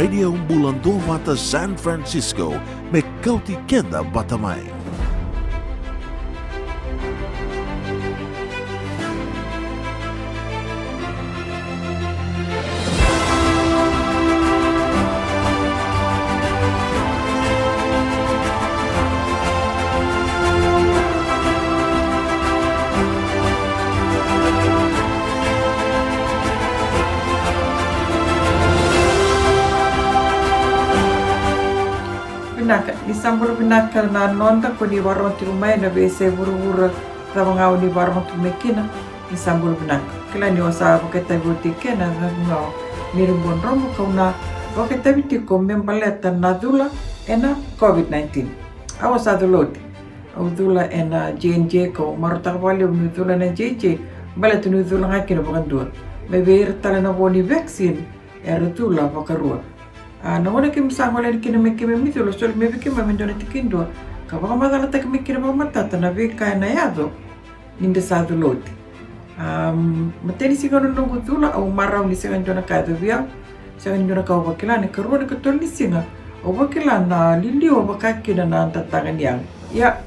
Radio Bulan Dovata San Francisco, Mekauti Kenda Batamay. Isambul binaka na nonda ko ni warong tirumay na bese buru-buru rawangau ni warong tumekina isambul binaka kila ni wasa wakita buti kena ngau MIRI BUADROMO kauna wakita biti ko membaleta na dula ena COVID-19 awas aduloti dula ena JNJ ko marutak wali dula na JJ balet dula ngakina bukan dua mebeir tala na boni vaksin era dula bakarua na wala kim sangwala kina mekime mitulo sol mebe kima mendona tikindo kabaka madala tak mekina ba matata na vika na yado ninde sadu loti mateni sigano nungu tula au marau ni sigan jona kaito via sigan jona kau bakila ne karua ne katol ni singa au bakila na lili au bakakina na tatangan yang ya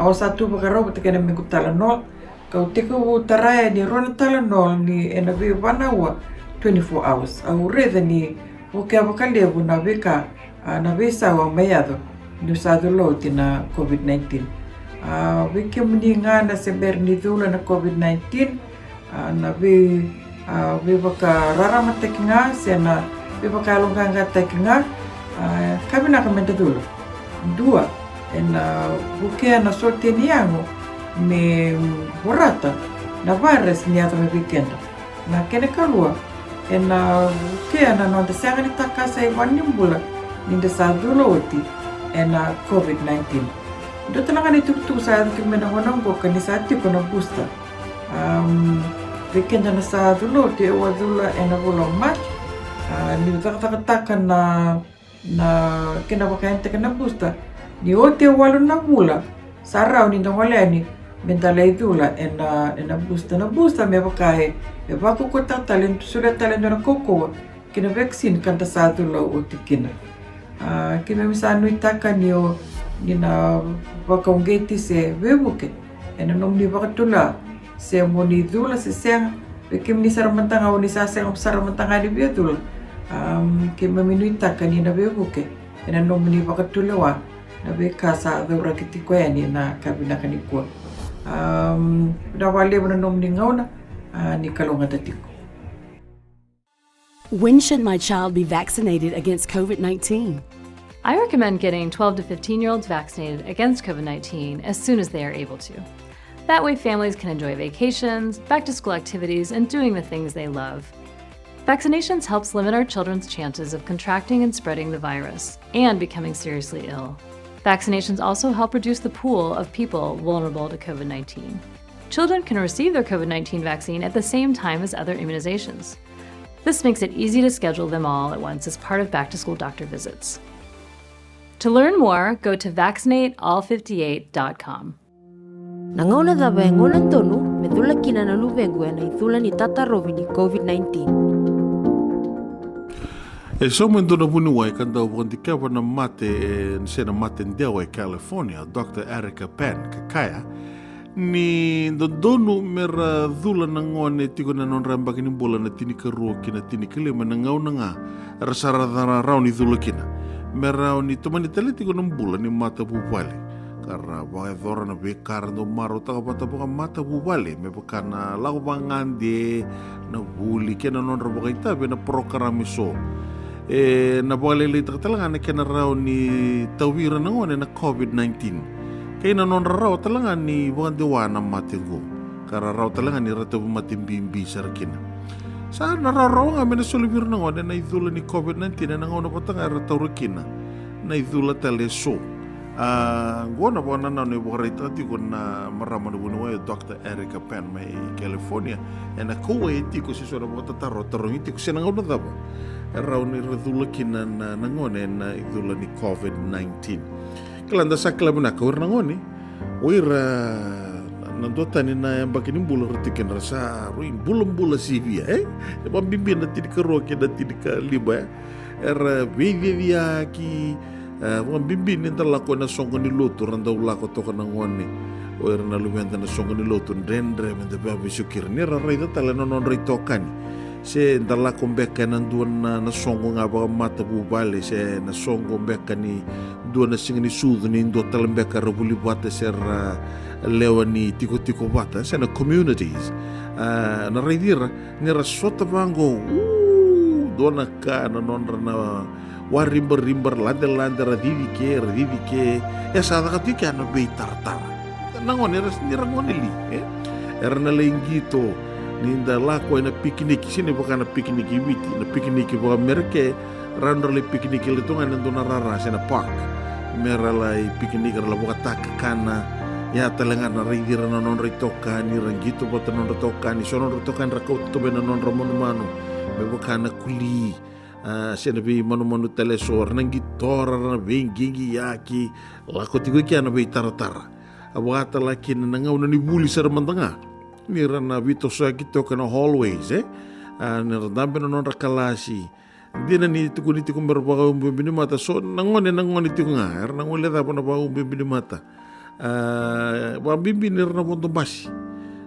au satu bakarau batakena mengutala nol kau teko taraya ni rona tala nol ni enabe wanawa 24 hours au reda ni Oke abakali abu na beka na besa wa mayado ni usado loti na COVID-19. Wiki mninga na seber ni dula na COVID-19 na be baka rara matekinga sena be baka longa tekinga kami na kamenta dulu. Dua buke na sorte niango me borata na virus ni ato me weekend. Na kene kalua kaya na nonte siya ni takasa iwanimbula ninda sa duloti COVID-19. Dito lang ni tuktuk sa ating menangonang ko kanisati ko na booster. Weekend na sa duloti o dula bulong March. Nitakatakan na kinabakayante ka na booster. Ni ote walo na bula sa araw ni wala ni mentalay dula na booster me bakahe me baku ko talent sudah talent na koko kina vaksin kanta satu lo utikina kina misano itaka niyo nina bakaungeti se webuke nomni bakatula se moni dula se seng kim ni saramantanga ni saseng saramantanga di betul kima minuitaka nina webuke nomni bakatula wa na bekasa dura kitiko yani na kabina kaniko dawali mo nom ningaw na ni kalunga tatiko. When should my child be vaccinated against COVID-19? I recommend getting 12 to 15-year-olds vaccinated against COVID-19 as soon as they are able to. That way families can enjoy vacations, back-to-school activities, and doing the things they love. Vaccinations helps limit our children's chances of contracting and spreading the virus and becoming seriously ill. Vaccinations also help reduce the pool of people vulnerable to COVID-19. Children can receive their COVID-19 vaccine at the same time as other immunizations. This makes it easy to schedule them all at once as part of back-to-school doctor visits. To learn more, go to vaccinateall58.com. Nangauna dabe ngonan tonu, medula kina na luvengu na ithula ni Tatarovi ni COVID-19. So mendo na Vuniwai kanda wandika wana mate sena mate ndewa California Dr. ERICA PAN kakaya ni donu mera dhula na ngone tigo na non ramba kini bola na tini karuo kina tini kelima na ngau na nga rasara rau ni dhula kina mera ni tomani tali tigo na bola ni mata bubale karena bagai dhora na bekar no maro takapata buka mata bubale me buka na lagu bangande na buli kena non ramba kaita be na program so na boleh talaga na kena raw ni tawira na ngone na COVID-19 kaya na non raw talaga ni wandewa na matigo kara raw talaga ni rato matimbimbi sarakina sa na raw nga mena solibir na ngone na idula ni COVID-19 na ngone patanga rato rukina na idula teleso ngona bona na ne borita ti na marama no Vuniwai Dr. ERICA PAN mai California na ko ti ko si sora bota taro ti ko sina ngona daba raw ni radula kina na ngone na idula ni COVID-19 kalanda sakla buna ko na ngone wira nandota ni na bakini bula retiken rasa ruin bulam bula sivia pambimbin na tidi ka roke na tidi ka liba vivia ki wan bimbin inta lako na songo ni lotu randa ulako toka na ngone o na lumenta na songo ni lotu rendre mende babi sukir ni rai da tala non rai tokani se inta lako mbeka na duan na songo nga ba mata bubale se na songo mbeka ni duan na singni sudu ni ndo tala mbeka rabuli bata ser lewa ni tiko bata se na communities na rai dira ni rasota bango dona ka na non na wa rimber lande radidi ke ya sa ka ti ka na be tartar nangon ni rangoni li era na lengito ninda lako na piknik sini bukan na piknik witi na piknik bo merke rando le piknik le tunga nando na rara sena park mera lai piknik la boka tak kana ya talenga na ringira na non ritoka ni rangito bo non ritoka ni sono ritoka ra ko to be na non ramon mano me boka na kuli sena bi manu telesor nang gitora na bengingi yaki lako tigo ki ana be taratara abata laki na ngau na ni buli ser mantanga ni rana bito sa kito kana hallways na dambe na non rakalasi dina ni tuku merbaga bini mata so nangone tiku nga nangole da pona ba bini mata ba bimbi ni rana bonto basi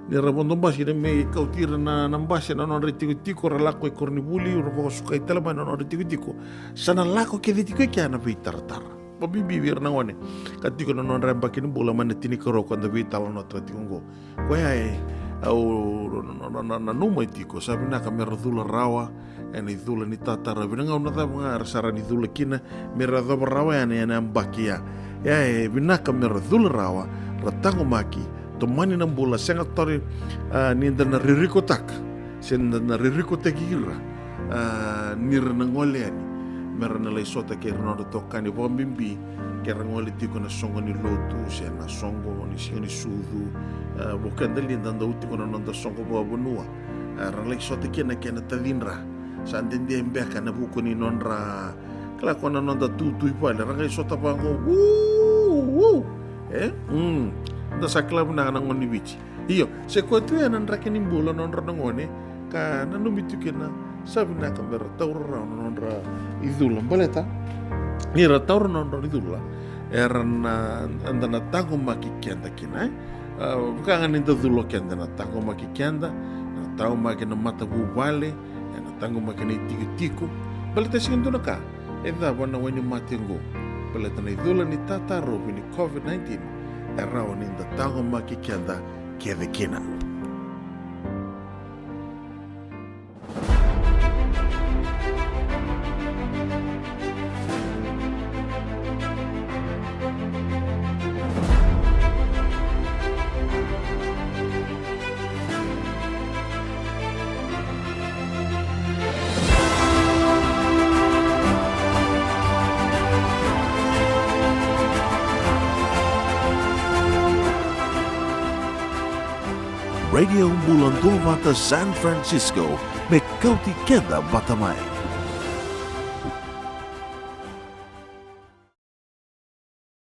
ni rabon basi me kautira na nambasi na non retiko relako korni buli ro suka italama na non retiko sana lako ke retiko ke ana bitar bibi wir na ngone katiko na non ramba kini bola man tini ko ro da vital no tratiko ngo ko ai au na numa tiko sabi na kamera dula rawa ene dula ni Tatarovi nga una da ngar sarani dula kina mera da rawa ene na mbakia ya bina kamera dula rawa ratango maki to mani na bola senga tori ni na ririko tak sen na ririko tegira ni na ngole ani mera na lai sota ke no to kani bo bimbi ke ngole tiko na songo ni lotu se na songo ni sini sudu bo kandali ndanda uti ko na nda songo bo bonua ra lai sota ke na talinra sandende mbeka na buko ni nonra kala ko na nda tutu ipale ra lai sota bango da sakla na ngoni bici iyo se ko tu ya nan rakeni bola non ngone ka na numitu kena sabina kamera taura non ra idula baleta ni ra taura non ra idula erna andana tango makikianda kina bukan ngani dulo kenda na tango makikianda na tau makina mata bubale na tango makina tiko baleta sindu naka edha wana weni matengo baleta na idula ni Tatarovi ni Covid-19 around in the tango makikianda kevekina. Radio Mulandova ta San Francisco, me kauti kenda batamai.